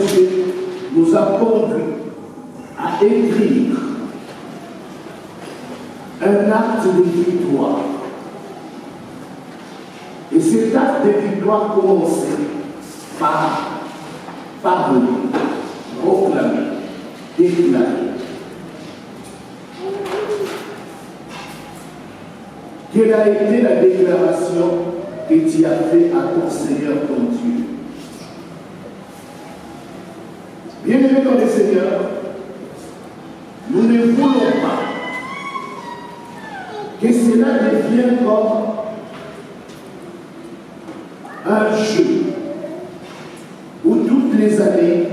Dieu nous a conduits à écrire un acte de victoire. Et cet acte de victoire commençait par parler, proclamer, déclarer. Quelle a été la déclaration que tu as faite à ton Seigneur, ton Dieu? Bien-aimés dans le Seigneur, nous ne voulons pas que cela devienne comme un jeu où toutes les années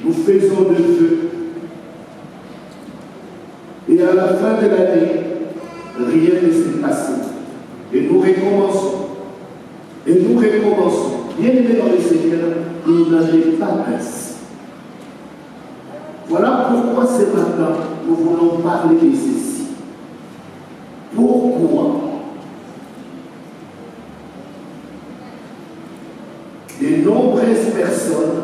nous faisons de feu et à la fin de l'année rien ne s'est passé et nous recommençons bien aimé dans le Seigneur, il n'en est pas ainsi. Voilà pourquoi ce matin nous voulons parler de ceci. Pourquoi de nombreuses personnes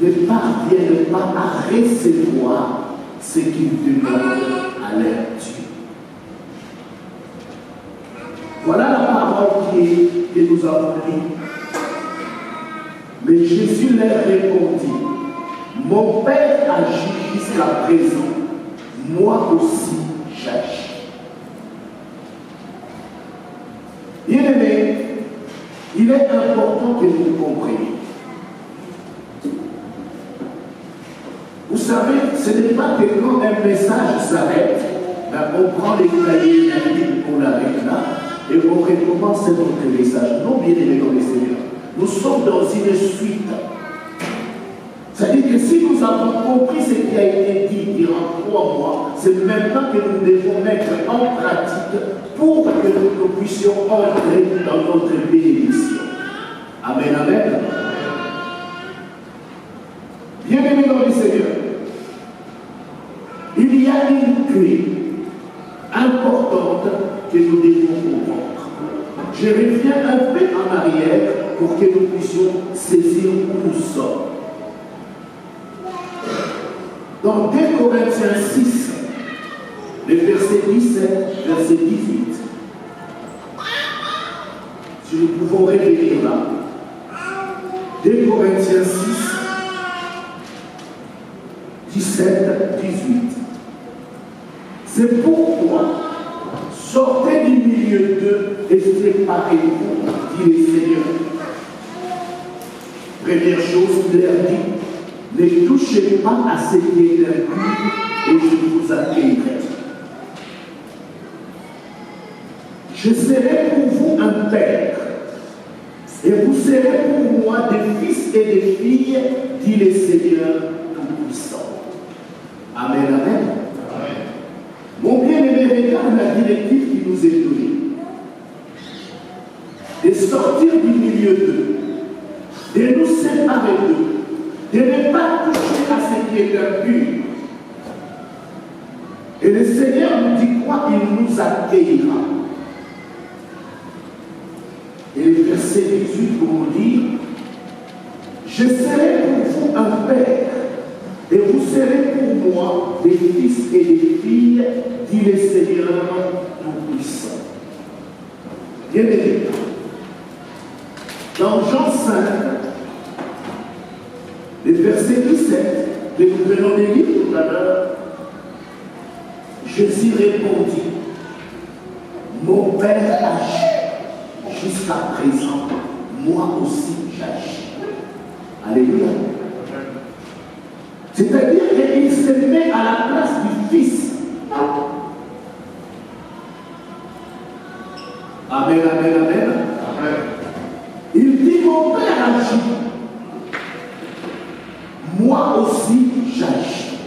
ne parviennent pas à recevoir ce qu'ils demandent à leur Dieu? Voilà la parole que nous avons lue. Mais Jésus leur répondit, mon Père agit jusqu'à présent, moi aussi j'agis. Bien-aimés, il est important que nous comprenions. Vous savez, ce n'est pas que quand un message s'arrête, on prend les cahiers, la Bible, on l'arrête là, et on recommence notre message. Non, bien aimé dans le Seigneur. Nous sommes dans une suite. C'est-à-dire que si nous avons compris ce qui a été dit durant 3 mois, c'est maintenant que nous devons mettre en pratique pour que nous puissions entrer dans notre bénédiction. Amen, amen. Bien-aimés dans le Seigneur, il y a une clé importante que nous devons comprendre. Je reviens un peu en arrière pour que nous puissions saisir où nous sommes. Dans 2 Corinthiens 6, le verset 17, verset 18, si nous pouvons revenir là, 2 Corinthiens 6, 17, 18. C'est pourquoi sortez du milieu d'eux et séparez-vous, dit le Seigneur. Première chose, il leur dit, ne touchez pas à ce qui est impur et je vous accueillerai. Je serai pour vous un père et vous serez pour moi des fils et des filles, dit le Seigneur Tout-Puissant. Amen, amen. Amen. Mon bien-aimé, regarde la directive qui nous est donnée. De sortir du milieu d'eux, de nous séparer d'eux, de ne pas toucher à ce qui est impur. Et le Seigneur nous dit quoi? Il nous accueillera. Et le verset 18 pour nous dire, je serai pour vous un père, et vous serez pour moi des fils et des filles, dit le Seigneur Tout-Puissant. Bien-aimé, dans Jean 5, le verset 17, que nous venons de lire tout à l'heure, Jésus répondit, mon Père agit jusqu'à présent, moi aussi j'agis. Alléluia. C'est-à-dire qu'il se met à la place du Fils. Amen, amen, amen. Amen. Il dit, mon Père agit. Moi aussi, j'agis.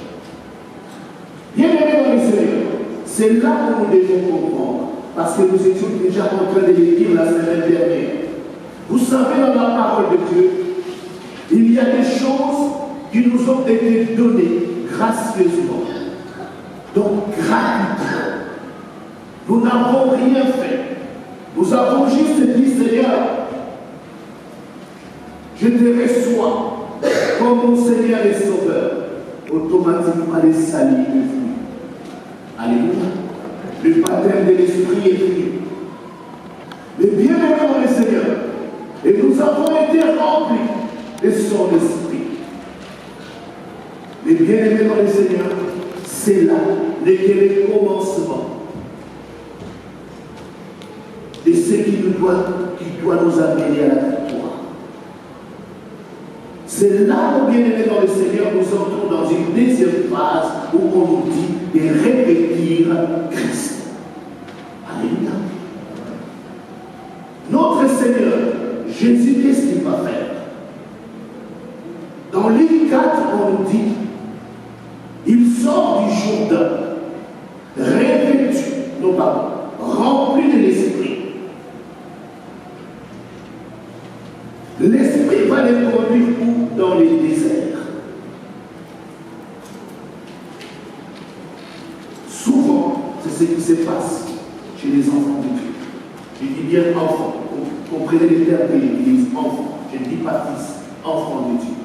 Bien-aimés dans le Seigneur, c'est là que nous devons comprendre. Parce que nous étions déjà en train de le dire la semaine dernière. Vous savez, dans la parole de Dieu, il y a des choses qui nous ont été données gracieusement. Donc, gratuitement. Nous n'avons rien fait. Nous avons juste dit, Seigneur, je je te reçois comme mon Seigneur et Sauveur, automatiquement les salis est venu. Alléluia. Le baptême de l'Esprit est venu. Mais bien aimé dans le Seigneur, et nous avons été remplis de son Esprit. Mais bien aimé dans le Seigneur, c'est là le commencement de ce qui doit nous amener à la victoire. C'est là, mon bien-aimé dans le Seigneur, nous entrons dans une deuxième phase où on nous dit de revêtir Christ. Alléluia. Notre Seigneur, Jésus, qu'est-ce qu'il va faire? Dans Luc 4, on nous dit, il sort du Jourdain, revêtu, non pardon, rempli de l'Esprit. L'Esprit va les conduire où? Dans les déserts. Souvent, c'est ce qui se passe chez les enfants de Dieu. Je dis bien enfants. Vous comprenez les termes de l'Église, enfants. Je ne dis pas fils, enfants de Dieu.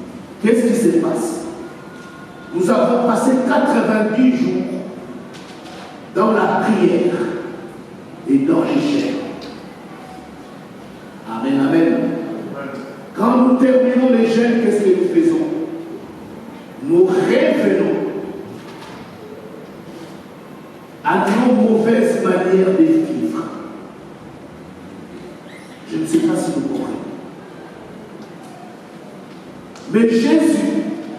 Qu'est-ce qui se passe? Nous avons passé 90 jours dans la prière et dans les jeûnes. Amen, amen. Quand nous terminons les jeûnes, qu'est-ce que nous faisons? Nous revenons à nos mauvaises manières de vivre. Je ne sais pas si vous comprenez. Mais Jésus,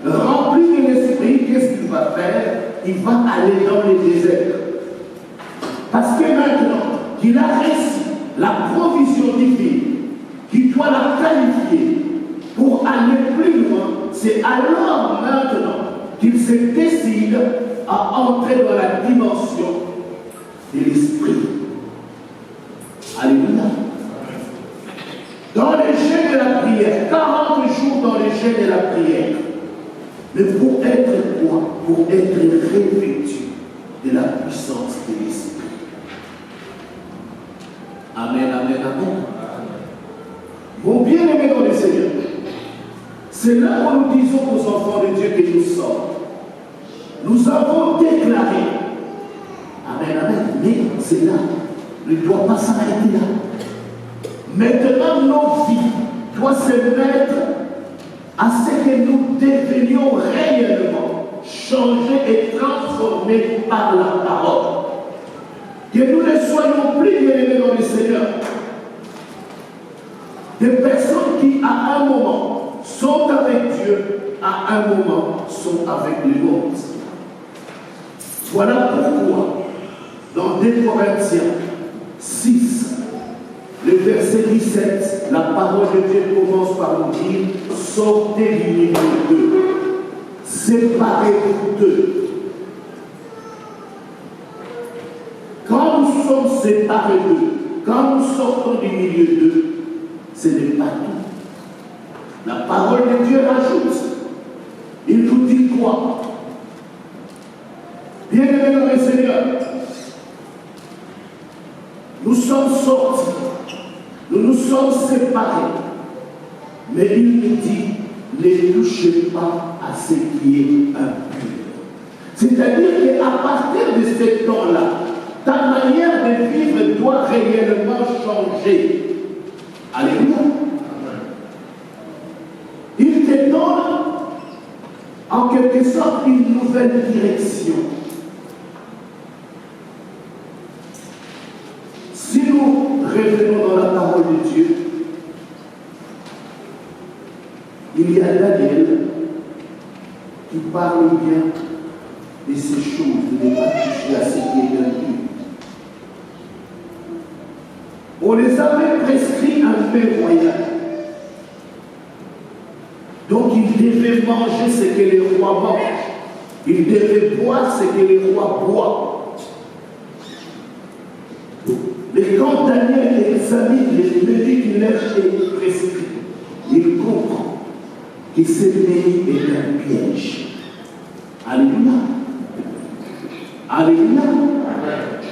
rempli de l'Esprit, qu'est-ce qu'il va faire? Il va aller dans les déserts. Parce que maintenant qu'il a reçu la provision divine, qu'il doit la qualifier pour aller plus loin, c'est alors maintenant qu'il se décide à entrer dans la dimension de l'Esprit. Alléluia. Dans les jeûnes de la prière, 40 jours dans les jeûnes de la prière. Mais pour être quoi? Pour être revêtu de la puissance de l'Esprit. Amen, amen, amen. Mon bien-aimé dans le Seigneur, c'est là où nous disons aux enfants de Dieu que nous sommes. Nous avons déclaré. Amen, amen. Mais c'est là. Il ne doit pas s'arrêter là. Maintenant, nos vies doivent se mettre à ce que nous devenions réellement changés et transformés par la parole. Que nous ne soyons plus bien-aimés dans le Seigneur. Des personnes qui, à un moment, sont avec Dieu, à un moment, sont avec le monde. Voilà pourquoi, dans 2 Corinthiens 6, le verset 17, la parole de Dieu commence par nous dire « Sortez du milieu d'eux, séparez-vous d'eux. » Quand nous sommes séparés d'eux, quand nous sortons du milieu d'eux, ce n'est pas tout. La parole de Dieu rajoute. Il nous dit quoi? Bien-aimés dans le Seigneur, nous sommes sortis, nous nous sommes séparés, mais il nous dit, ne touchez pas à ce qui est impur. C'est-à-dire qu'à partir de ce temps-là, ta manière de vivre doit réellement changer. Alléluia. Il te donne en quelque sorte une nouvelle direction. Si nous revenons dans la parole de Dieu, il y a Daniel qui parle bien de ces choses, de ne pas toucher à ce qui est impur. On les avait prescrit un pain royal. Donc ils devaient manger ce que les rois mangent. Ils devaient boire ce que les rois boivent. Mais quand Daniel examine les médits qu'il leur est prescrit, il comprend que ce pays est un piège. Alléluia. Alléluia.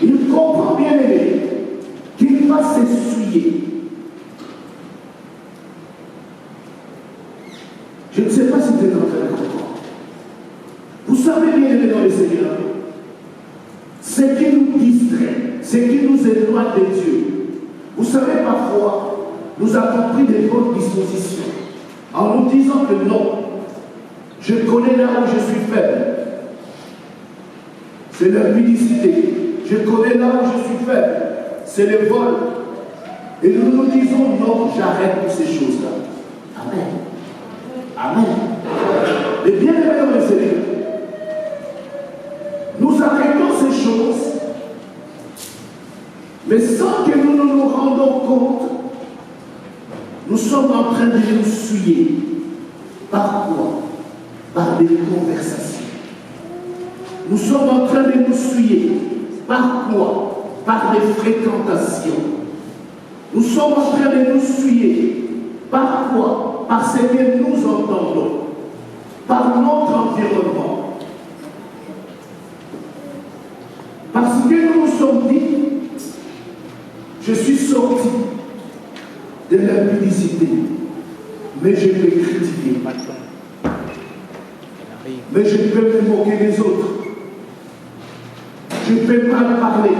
Il comprend bien aimé qu'il va s'essuyer. Je ne sais pas si vous êtes en train de comprendre. Vous savez bien aimé dans le Seigneur, ce qui nous distrait, ce qui nous éloigne de Dieu. Vous savez, parfois, nous avons pris des bonnes dispositions en nous disant que non, je connais là où je suis faible. C'est l'impudicité. Je connais là où je suis faible. C'est le vol. Et nous nous disons non, j'arrête toutes ces choses-là. Amen. Amen. Mais bien aimé dans le Seigneur, nous arrêtons ces choses, mais sans que nous ne nous rendons compte, nous sommes en train de nous souiller. Par quoi? Par des conversations. Nous sommes en train de nous souiller. Par quoi? Par des fréquentations. Nous sommes en train de nous souiller. Par quoi? Par ce que nous entendons. Par notre environnement. Parce que nous nous sommes dit, je suis sorti de l'impudicité, mais je peux critiquer. Mais je peux me moquer des autres. Je ne peux pas parler.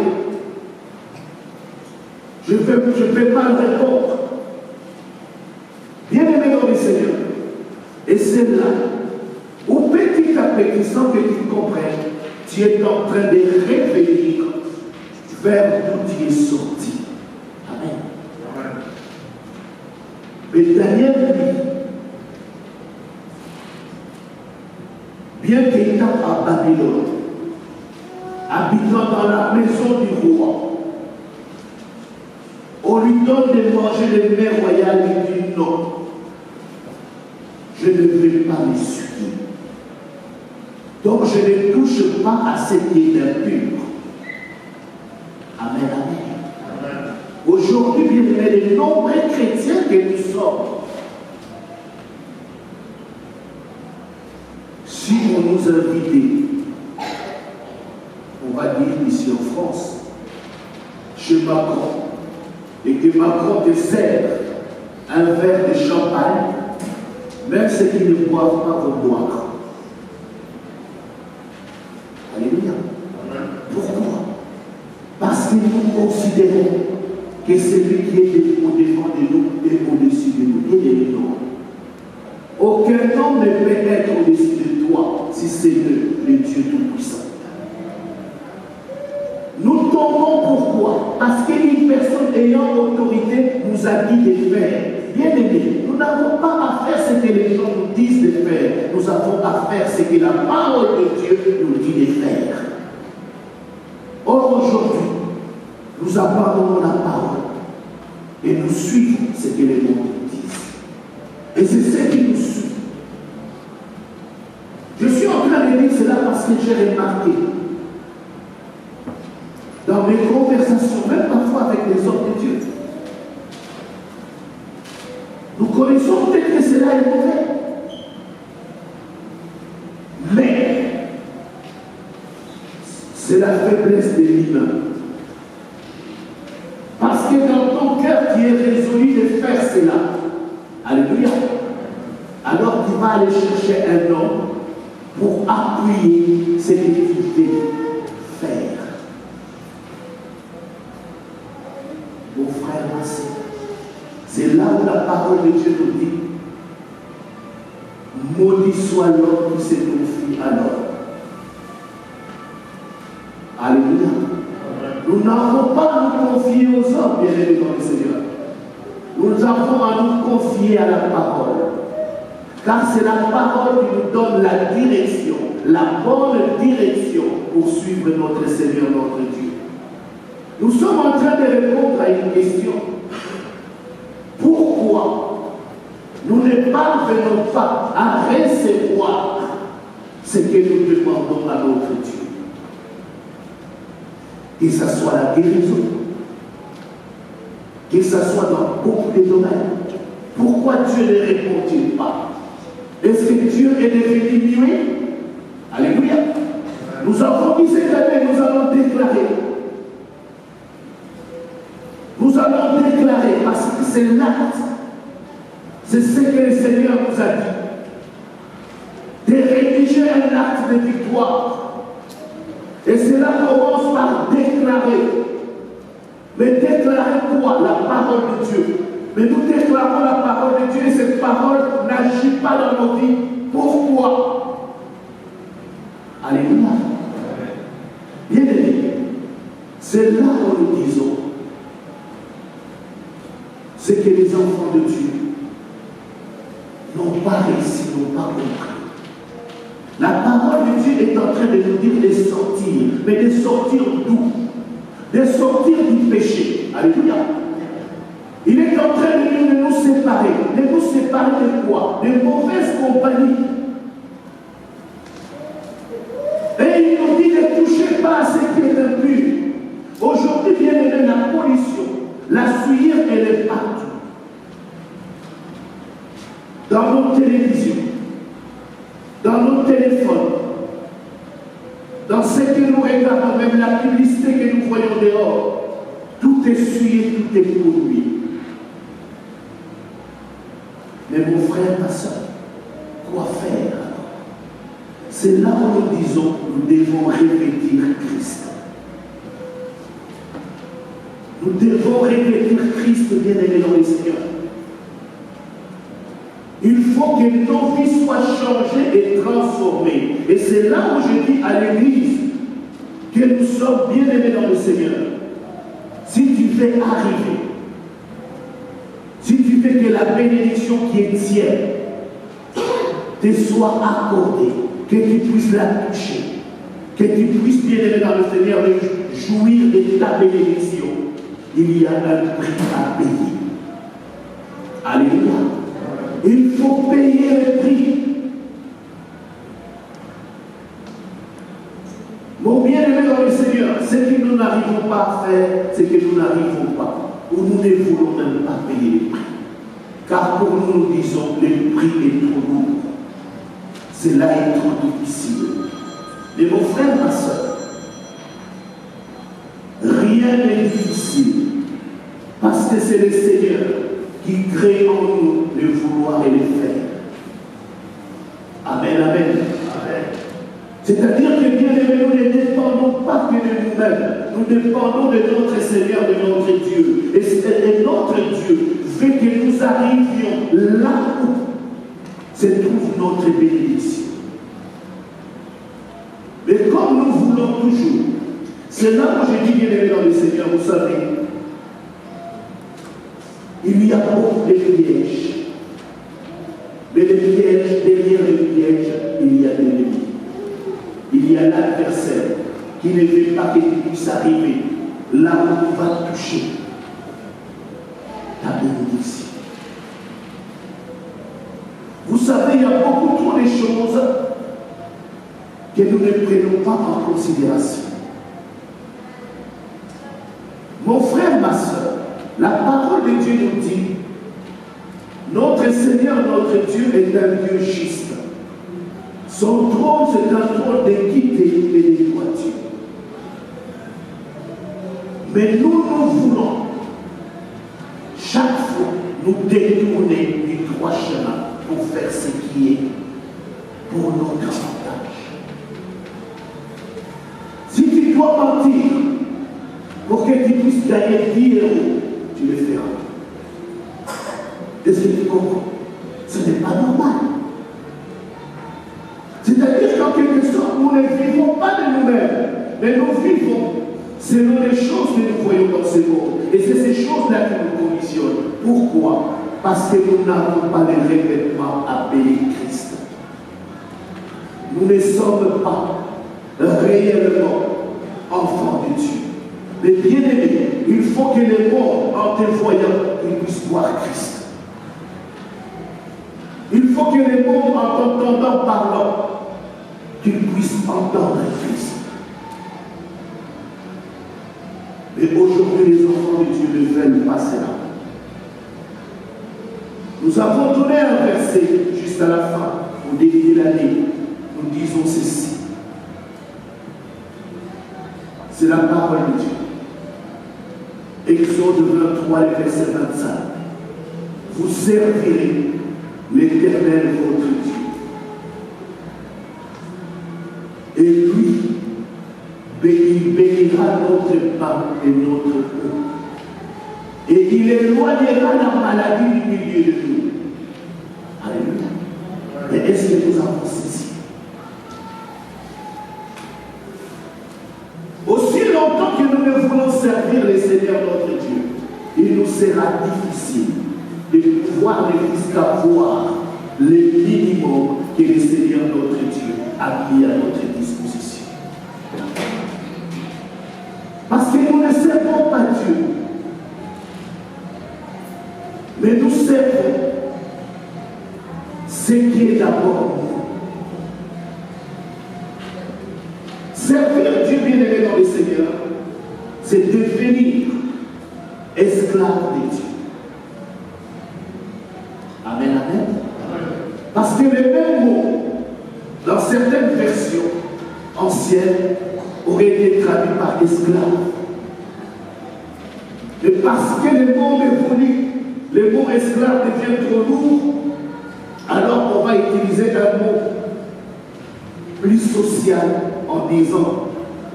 Je ne peux pas répondre. Bien aimé dans le Seigneur. Et c'est là où petit à petit, sans que tu comprennes, tu es en train de revenir vers d'où tu es sorti. Amen. Mais Daniel, lui, bien qu'étant à Babylone, habitant dans la maison du roi, on lui donne de manger les mets royales, il dit non, je ne vais pas me suivre. Donc je ne touche pas à ce qui est impur. Amen, amen. Aujourd'hui, bien aimés, les nombreux chrétiens que nous sommes, si on nous invitait, on va dire ici en France, chez Macron, et que Macron te sert un verre de champagne, même ceux qui ne boivent pas vont boire. Alléluia. Pourquoi? Parce que nous considérons que celui qui est au-devant de nous est au-dessus de nous. Et de nous. Aucun homme ne peut être au-dessus de toi si c'est le Dieu Tout-Puissant. Nous tombons pourquoi? Parce qu'une personne ayant autorité nous a dit de faire. Bien aimé, nous n'avons pas à faire ce que les gens nous disent de faire. Nous avons à faire ce que la parole de Dieu nous dit de faire. Or aujourd'hui, nous abandonnons la parole et nous suivons ce que les gens nous disent. Et c'est ce qui nous suit. Je suis en train de dire cela parce que j'ai remarqué dans mes conversations, même parfois avec les hommes de Dieu, nous connaissons peut-être que cela est mauvais. Mais c'est la faiblesse de l'humain. Parce que dans ton cœur qui est résolu de faire cela, alléluia, alors tu vas aller chercher un homme pour appuyer ce que tu veux faire. Mon frère, ma sœur, c'est là où la parole de Dieu nous dit, maudit soit l'homme qui s'est confie à l'homme. Alléluia. Nous n'avons pas à nous confier aux hommes, bien aimés dans le Seigneur. Nous avons à nous confier à la parole. Car c'est la parole qui nous donne la direction, la bonne direction pour suivre notre Seigneur, notre Dieu. Nous sommes en train de répondre à une question. Pourquoi nous ne parvenons pas à recevoir ce que nous demandons à notre Dieu? Que ce soit la guérison, que ce soit dans beaucoup de domaines. Pourquoi Dieu ne répond-il pas? Est-ce que Dieu est devenu muet? Alléluia. Nous avons dit cette année, nous allons déclarer. Nous allons déclarer parce que c'est l'acte. C'est ce que le Seigneur nous a dit. de rédiger un acte de victoire. Et cela commence par déclarer. Mais déclarer quoi? La parole de Dieu. Mais nous déclarons la parole de Dieu et cette parole n'agit pas dans nos vies. Pourquoi? Alléluia. Bien aimé, c'est là où nous disons, c'est que les enfants de Dieu n'ont pas réussi, n'ont pas compris. La parole de Dieu est en train de nous dire de sortir, mais de sortir d'où? De sortir du péché. Alléluia. Il est en train de nous séparer. De nous séparer de quoi? De mauvaises compagnies. Et il nous dit ne touchez pas à ce qui est impur. Aujourd'hui, bien aimé, la pollution, la souillure, elle est partout. Dans nos télévisions, dans nos téléphones, dans ce que nous regardons, même la publicité que nous voyons dehors, tout est souillé, tout est pollué. Mais mon frère, ma soeur, quoi faire? C'est là où nous disons, nous devons revêtir Christ. Nous devons revêtir Christ, bien-aimé dans le Seigneur. Il faut que nos vies soient changées et transformées. Et c'est là où je dis à l'Église que nous sommes bien-aimés dans le Seigneur. Si tu veux arriver, si tu veux que la bénédiction qui est tienne te soit accordée, que tu puisses la toucher, que tu puisses bien-aimé dans le Seigneur jouir de ta bénédiction, il y a un prix à payer. Alléluia. Il faut payer le prix. Mon bien-aimé dans le Seigneur, ce que nous n'arrivons pas à faire, c'est que nous n'arrivons pas, ou nous ne voulons même pas payer le prix. Car pour nous, nous disons, le prix est trop lourd. Cela est trop difficile. Mais mon frère, ma soeur, rien n'est difficile. Parce que c'est le Seigneur qui crée en nous le vouloir et le faire. Amen, amen. Amen. C'est-à-dire que bien aimé, nous ne dépendons pas que de nous-mêmes. Nous dépendons de notre Seigneur, de notre Dieu. Et notre Dieu fait que nous arrivions là où se trouve notre bénédiction. Mais comme nous voulons toujours, c'est là où je dis bien aimé dans le Seigneur, vous savez, il y a beaucoup de pièges. Mais les pièges, derrière les pièges, il y a l'ennemi. Il y a l'adversaire qui ne veut pas que tu puisses arriver là où tu vas toucher ta bénédiction. Vous savez, il y a beaucoup trop de choses que nous ne prenons pas en considération. Mon frère, ma soeur, la parole de Dieu nous dit, notre Seigneur, notre Dieu est un Dieu juste. Son trône, c'est un trône d'équité et de droiture. Mais nous voulons, chaque fois, nous détourner du droit chemin pour faire ce qui est pour notre avantage. Si tu dois mentir pour que tu puisses gagner 10 €, tu le feras. Est-ce que tu comprends? Ce n'est pas normal. C'est-à-dire qu'en quelque sorte, nous ne vivons pas de nous-mêmes, mais nous vivons selon les choses que nous voyons dans ce monde. Et c'est ces choses-là qui nous conditionnent. Pourquoi? Parce que nous n'avons pas de revêtement à payer Christ. Nous ne sommes pas réellement enfants de Dieu. Mais bien aimés, il faut que les morts, en te voyant, ils puissent voir Christ. Il faut que les mondes, en t'entendant parlant, qu'ils puissent entendre Christ. Mais aujourd'hui, les enfants de Dieu ne veulent pas cela. Nous avons donné un verset juste à la fin, au début de l'année. Nous disons ceci. C'est la parole de Dieu. Exode 23, verset 25. Vous servirez l'Éternel votre Dieu notre pain et notre eau. Et il éloignera la maladie du milieu de nous. Alléluia. Mais est-ce que nous avons ceci? Aussi longtemps que nous ne voulons servir le Seigneur notre Dieu, il nous sera difficile de pouvoir ne jusqu'à voir le minimum que le Seigneur notre Dieu a mis à notre disposition. Parce que nous ne servons pas Dieu, mais nous servons ce qui est d'abord nous. Servir Dieu bien-aimé dans le Seigneur, c'est devenir esclave de Dieu. Amen, amen. Parce que les mêmes mots, dans certaines versions anciennes, auraient été traduits par esclave. Mais parce que le monde évolue, le mot esclave devient trop lourd, alors on va utiliser un mot plus social en disant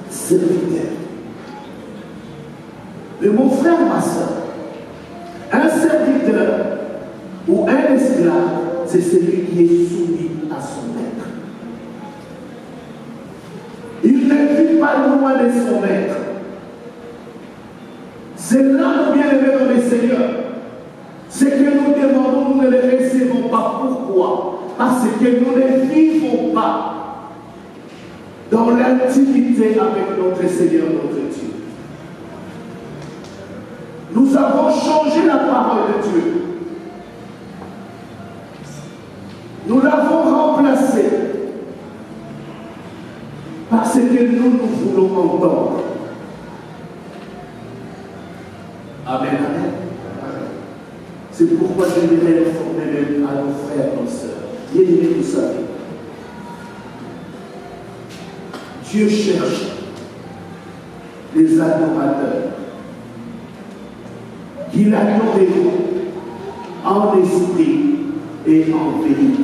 serviteur. Mais mon frère, ma soeur, un serviteur ou un esclave, c'est celui qui est soumis à son maître. Il ne vit pas loin de son maître. C'est là, nous bien-aimés dans le Seigneur. Ce que nous demandons, nous ne le recevons pas. Pourquoi? Parce que nous ne vivons pas dans l'intimité avec notre Seigneur, notre Dieu. Nous avons changé la parole de Dieu. Nous l'avons remplacée par ce que nous voulons entendre. Amen, amen. C'est pourquoi je voudrais informer même à nos frères et nos sœurs. Bien-aimés, vous savez, Dieu cherche les adorateurs qui l'adoreront en esprit et en vérité.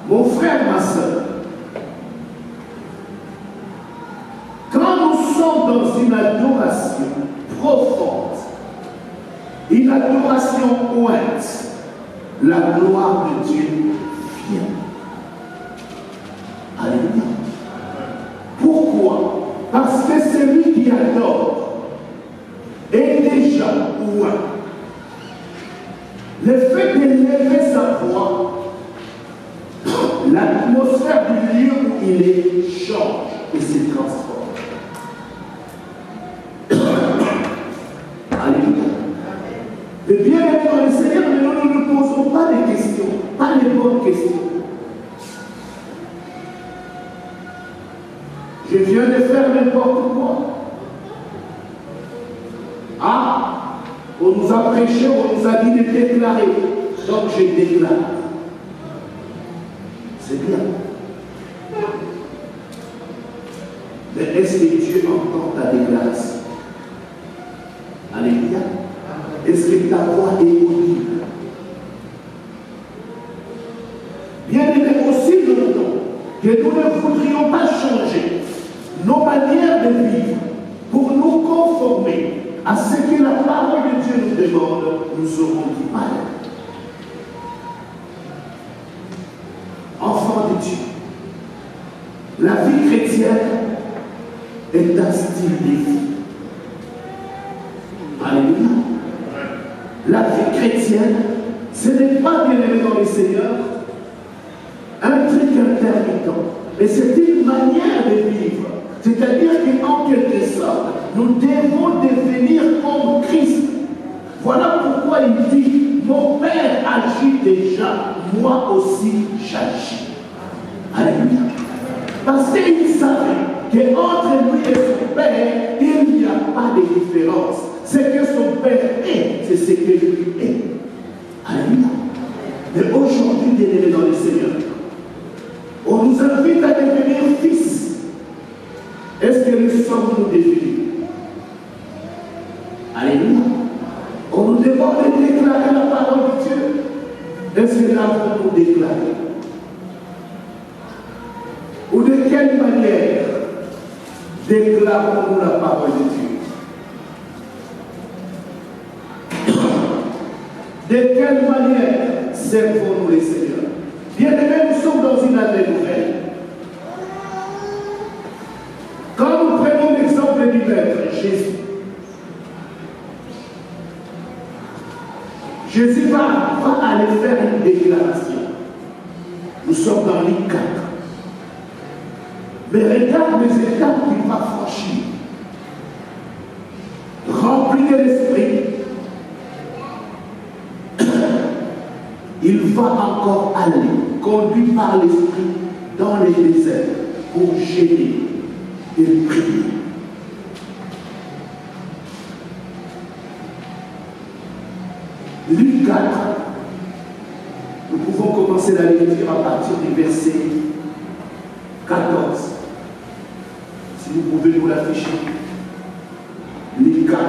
Mon frère, ma soeur, quand nous sommes dans une adoration profonde, une adoration pointe, la gloire de Dieu vient. Alléluia. Pourquoi? Parce que celui qui adore est déjà loin. Le fait d'élever sa voix, l'atmosphère du lieu où il est change et se transforme. Alléluia. Et bien dans le Seigneur, nous ne nous posons pas des questions, pas les bonnes questions. Je viens de faire n'importe quoi. Ah, on nous a prêché, on nous a dit de déclarer. Donc je déclare. C'est bien. Mais est-ce que Dieu entend ta déclaration? Alléluia. Est-ce que ta voix est audible? Bien aimé, aussi longtemps que nous ne voudrions pas changer nos manières de vivre pour nous conformer à ce que la parole de Dieu nous demande, nous aurons du mal. Enfants de Dieu, la vie chrétienne est un style de vie. Alléluia. La vie chrétienne, ce n'est pas, bien aimé dans le Seigneur, un truc intermittent, mais c'est une manière de vivre. C'est-à-dire qu'en quelque sorte, nous devons devenir comme Christ. Voilà pourquoi il dit, mon Père agit déjà, moi aussi j'agis. Alléluia. Parce qu'il savait qu'entre lui et son Père, il n'y a pas de différence. Ce que son Père est, c'est ce que lui est. Alléluia. Mais aujourd'hui, bien-aimés dans le Seigneur, on nous invite à devenir fils. Est-ce que nous sommes devenus? Alléluia. On nous demande de déclarer la parole de Dieu. Est-ce que l'avons-nous déclaré? Ou de quelle manière Déclarons-nous la parole de Dieu. De quelle manière servons-nous les Seigneurs? Bien-aimés, nous sommes dans une année nouvelle. Quand nous prenons l'exemple du Maître Jésus, Jésus va aller faire une déclaration. Nous sommes dans Luc 4. Mais regarde les étapes qu'il va franchir. Rempli de l'esprit, il va encore aller, conduit par l'esprit, dans les déserts pour gêner et prier. Luc 4, nous pouvons commencer la lecture à partir du verset 14. Si vous pouvez nous l'afficher. Luc 4.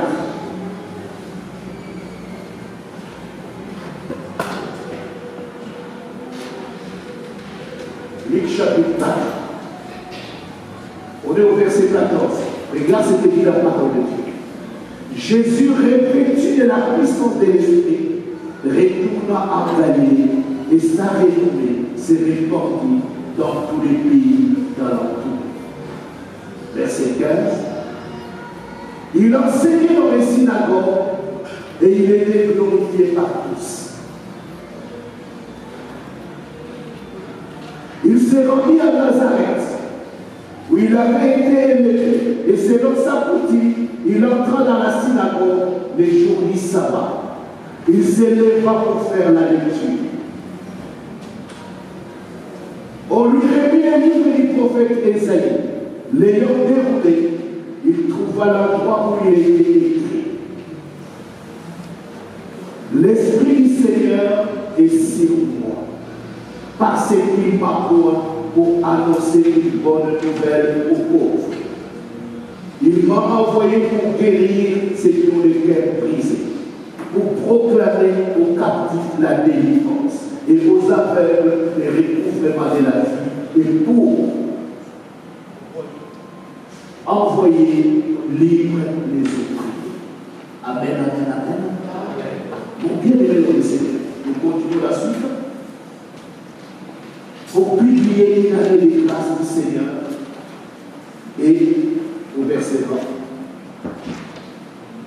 Luc chapitre 4. On est au verset 14. Regarde ce que dit la parole de Dieu. Jésus, revêtu de la puissance de l'Esprit, retourna en Galilée et sa renommée s'est répandue dans tous les pays d'alentour. Verset 15. Il enseignait dans les synagogues et il était glorifié par tous. Il s'est rendu à Nazareth, où il avait été élevé, et selon sa coutume, il entra dans la synagogue les jours du sabbat. Il s'éleva pour faire la lecture. On lui remit le livre du prophète Ésaïe. L'ayant déroulé, il trouva l'endroit où il était écrit. L'Esprit du Seigneur est sur moi, parce qu'il m'envoie pour annoncer une bonne nouvelle aux pauvres. Il m'a envoyé pour guérir ceux qui ont les cœurs brisés, pour proclamer aux captifs la délivrance et aux aveugles les recouvrements de la vie, et pour envoyer libre les opprimés. Amen, amen, amen. Pour bien aimer le Seigneur, nous continuons la suite. Pour publier une année des grâces du Seigneur, et au verset 20.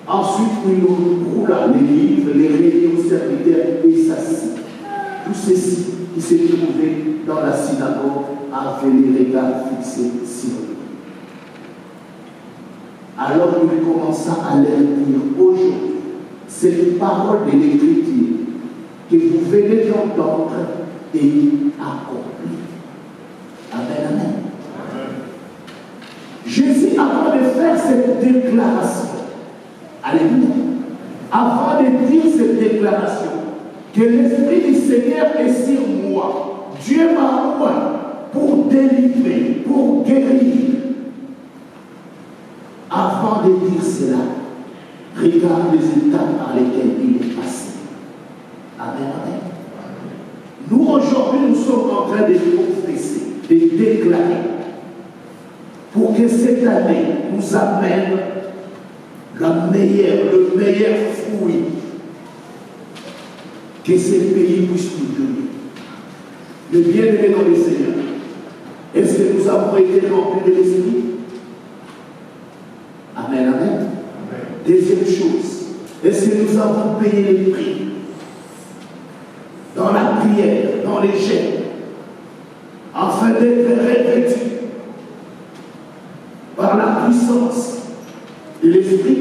Ensuite, il roula les livres, les réunions serviteurs et s'assit. Tout ceci qui s'est trouvé dans la synagogue avait les regards fixés sur lui. Alors il commença à leur dire: aujourd'hui, cette parole de l'Écriture que vous venez d'entendre est accomplie. Amen, amen. Jésus, avant de faire cette déclaration, alléluia, avant de dire cette déclaration, que l'Esprit du Seigneur est sur moi, Dieu m'a envoyé pour délivrer, pour guérir. Avant de dire cela, regarde les étapes par lesquelles il est passé. Amen, amen. Nous, aujourd'hui, nous sommes en train de confesser, de déclarer, pour que cette année nous amène le meilleur fruit que ce pays puisse nous donner. Le bien-aimé dans le Seigneur, est-ce que nous avons été remplis de l'Esprit? Amen, amen. Amen. Deuxième chose, est-ce que nous avons payé le prix dans la prière, dans les jeûnes, afin d'être revêtus par la puissance de l'Esprit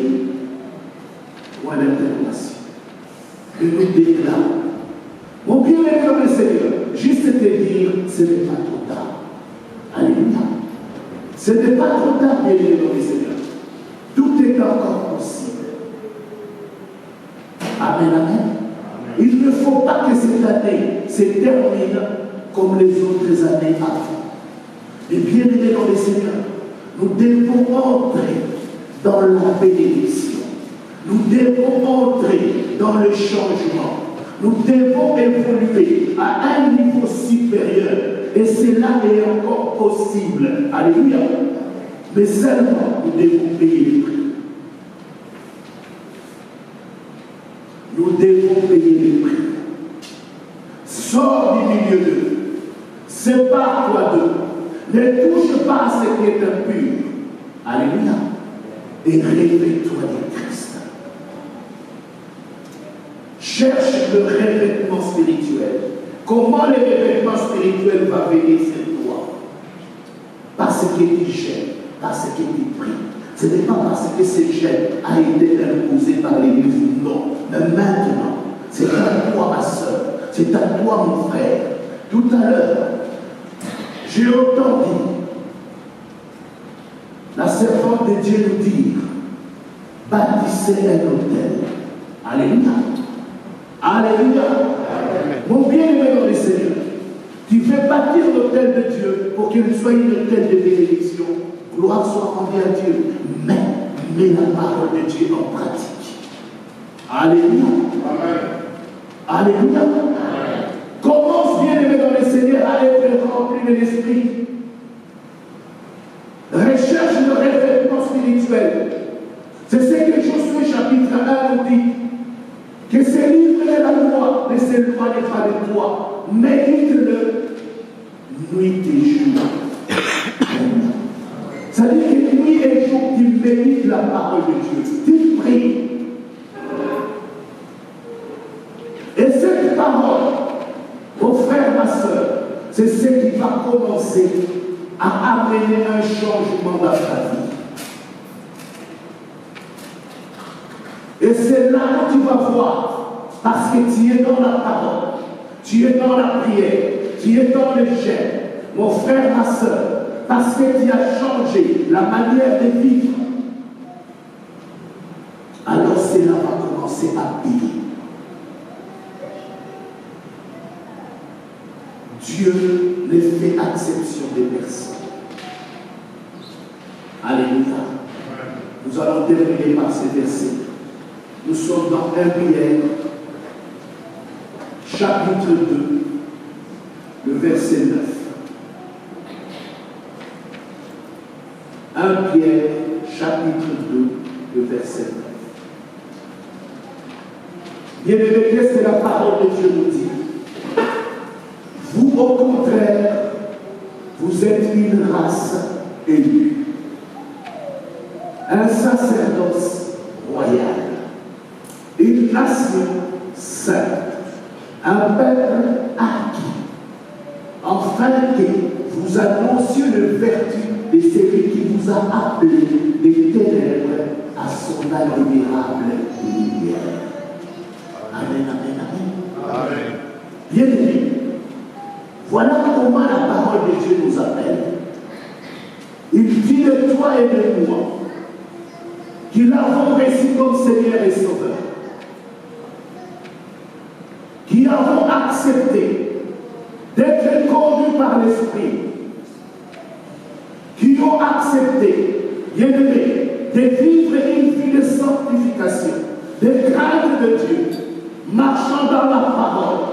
ou à l'interpellation? Que nous déclarons. Mon bien-aimé dans le Seigneur, juste te dire, ce n'est pas trop tard. Alléluia. Ce n'est pas trop tard, bien-aimé dans le Seigneur. Tout est encore possible. Amen, amen. Il ne faut pas que cette année se termine comme les autres années avant. Mais bien-aimé dans le Seigneur, nous devons entrer dans la bénédiction. Nous devons entrer dans le changement. Nous devons évoluer à un niveau supérieur. Et cela est encore possible. Alléluia. Mais seulement nous devons payer les prix. Nous devons payer les prix. Sors du milieu d'eux. Sépare-toi d'eux. Ne touche pas à ce qui est impur. Alléluia. Et réveille-toi de Christ. Cherche le revêtement spirituel. Comment le revêtement spirituel va venir sur toi? Parce que tu gênes, parce que tu pries. Ce n'est pas parce que ce gêne a été imposé par l'Église, non. Mais maintenant, c'est à toi, ma soeur, c'est à toi, mon frère. Tout à l'heure, j'ai entendu la servante de Dieu nous dire, bâtissez un hôtel. Alléluia. Alléluia. Mon bien-aimé dans le Seigneur, tu fais bâtir l'hôtel de Dieu pour qu'il soit une hôtel de bénédiction. Gloire soit rendue à Dieu. Mais mets la parole de Dieu en pratique. Alléluia. Amen. Alléluia. Amen. Commence, bien-aimé dans le Seigneur, à être rempli de l'esprit. Recherche le revêtement spirituel. C'est ce que Josué chapitre 1 nous dit. Que ce livre de la loi ne s'éloigne pas de toi. Médite-le nuit et jour. Ça veut dire que nuit et jour, tu médites la parole de Dieu. Tu pries. Et cette parole, mon frère, ma soeur, c'est ce qui va commencer à amener un changement dans ta vie. Et c'est là que tu vas voir, parce que tu es dans la parole, tu es dans la prière, tu es dans le jeûne, mon frère, ma soeur, parce que tu as changé la manière de vivre. Alors cela va commencer à payer. Dieu ne fait exception des personnes. Alléluia. Nous allons terminer par ces versets. Nous sommes dans 1 Pierre, chapitre 2, le verset 9. 1 Pierre, chapitre 2, le verset 9. Bien-aimés, qu'est-ce que la parole de Dieu nous dit? Vous, au contraire, vous êtes une race élue, un sacerdoce royal, une nation sainte, un peuple acquis, afin que vous annonciez les vertus de celui qui vous a appelé des ténèbres à son admirable lumière. Amen, amen, amen. Amen. Bien-aimés, voilà comment la parole de Dieu nous appelle. Il dit de toi et de moi qu'il avons reçu comme Seigneur et Sauveur, qui avons accepté d'être conduits par l'Esprit, qui ont accepté, bien aimé, de vivre une vie de sanctification, de crainte de Dieu, marchant dans la parole.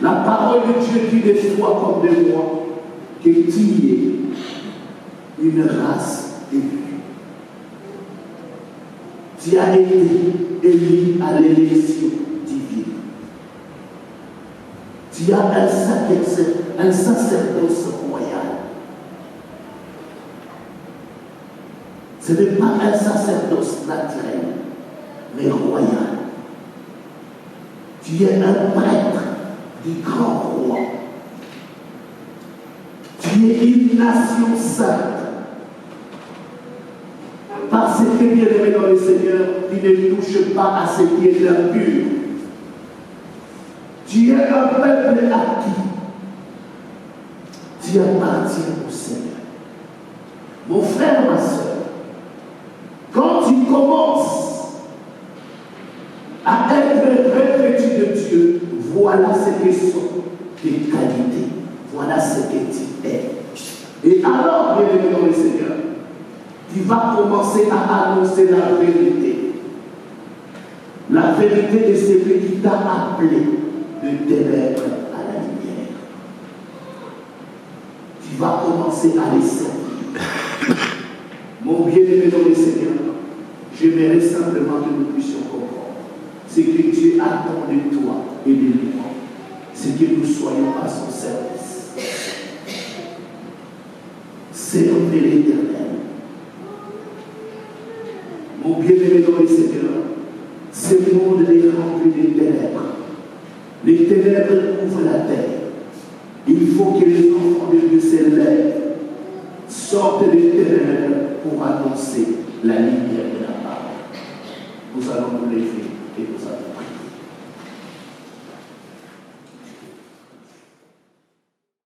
La parole de Dieu dit de toi comme de moi que tu es une race élue. Tu as été élu à l'élection divine. Tu as un sacerdoce royal. Ce n'est pas un sacerdoce naturel, mais royal. Tu es un prêtre du grand roi. Tu es une nation sainte. Parce que, bien-aimé dans le Seigneur, tu ne touches pas à ce qui est impur. Tu es un peuple acquis. Tu appartiens au Seigneur. Mon frère, ma soeur, quand tu commences à être revêtu de Dieu, voilà ce que sont tes qualités. Voilà ce que tu es. Et alors, bien-aimé dans le Seigneur, tu vas commencer à annoncer la vérité. La vérité de celui qui t'a appelé de ténèbres à la lumière. Tu vas commencer à les servir. Mon bien-aimé dans le Seigneur, j'aimerais simplement que nous puissions comprendre ce que Dieu attend de toi et de moi, c'est que nous soyons à son service. Servez l'Éternel. Mon bien-aimé dans le Seigneur, ce monde est rempli de ténèbres. Les ténèbres couvrent la terre. Il faut que les enfants de Dieu s'élèvent, sortent des ténèbres pour annoncer la lumière de la parole. Nous allons nous lever et nous allons prier.